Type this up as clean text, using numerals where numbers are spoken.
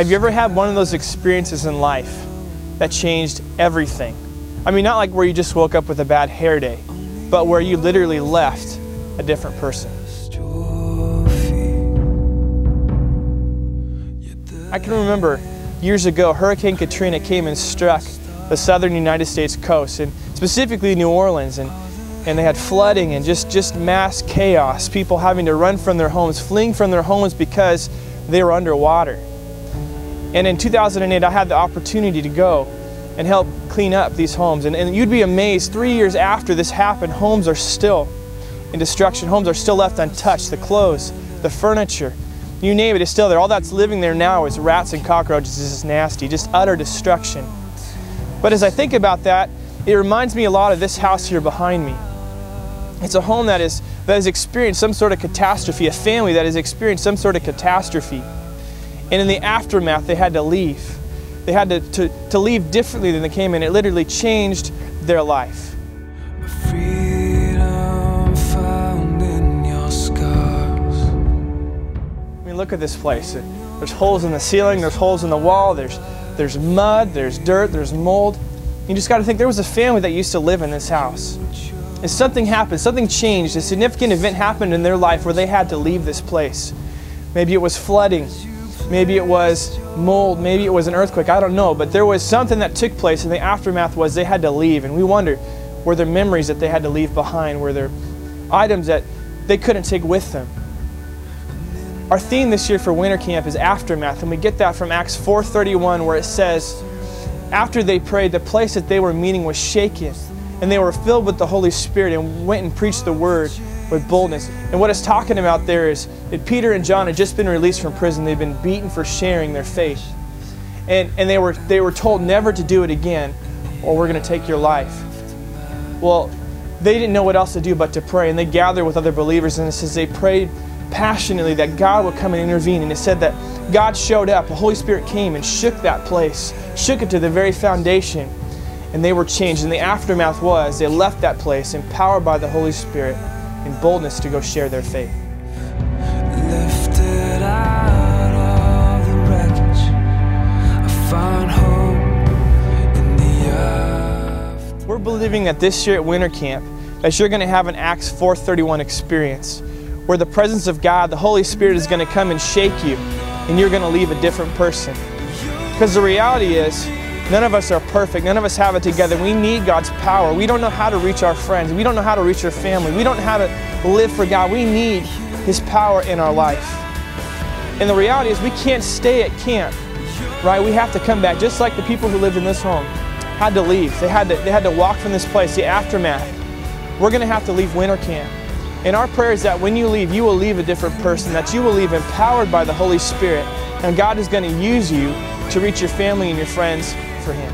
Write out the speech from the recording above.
Have you ever had one of those experiences in life that changed everything? I mean, not like where you just woke up with a bad hair day, but where you literally left a different person. I can remember years ago, Hurricane Katrina came and struck the southern United States coast, and specifically New Orleans, and they had flooding and just mass chaos, people having to run from their homes, fleeing from their homes because they were underwater. And in 2008, I had the opportunity to go and help clean up these homes. And you'd be amazed, 3 years after this happened, homes are still in destruction. Homes are still left untouched. The clothes, the furniture, you name it, is still there. All that's living there now is rats and cockroaches. It's just nasty, just utter destruction. But as I think about that, it reminds me a lot of this house here behind me. It's a home that has experienced some sort of catastrophe, a family that has experienced some sort of catastrophe. And in the aftermath, they had to leave. They had to leave differently than they came in. It literally changed their life. Freedom found in your scars. I mean, look at this place. There's holes in the ceiling, there's holes in the wall, there's mud, there's dirt, there's mold. You just got to think, there was a family that used to live in this house. And something happened, something changed, a significant event happened in their life where they had to leave this place. Maybe it was flooding. Maybe it was mold, maybe it was an earthquake, I don't know, but there was something that took place, and the aftermath was they had to leave. And we wonder, were there memories that they had to leave behind? Were there items that they couldn't take with them? Our theme this year for winter camp is aftermath, and we get that from Acts 4:31, where it says, after they prayed, the place that they were meeting was shaken, and they were filled with the Holy Spirit and went and preached the word with boldness. And what it's talking about there is that Peter and John had just been released from prison. They'd been beaten for sharing their faith. And they were told never to do it again, or we're going to take your life. Well, they didn't know what else to do but to pray, and they gathered with other believers, and it says they prayed passionately that God would come and intervene. And it said that God showed up, the Holy Spirit came and shook that place, shook it to the very foundation, and they were changed. And the aftermath was they left that place empowered by the Holy Spirit in boldness to go share their faith. Lifted out of the wreckage, I found hope in the earth. We're believing that this year at winter camp, that you're going to have an Acts 4:31 experience, where the presence of God, the Holy Spirit, is going to come and shake you, and you're going to leave a different person. Because the reality is, none of us are perfect. None of us have it together. We need God's power. We don't know how to reach our friends. We don't know how to reach our family. We don't know how to live for God. We need His power in our life. And the reality is we can't stay at camp, right? We have to come back, just like the people who lived in this home had to leave. They had to walk from this place, the aftermath. We're going to have to leave winter camp. And our prayer is that when you leave, you will leave a different person, that you will leave empowered by the Holy Spirit, and God is going to use you to reach your family and your friends for Him.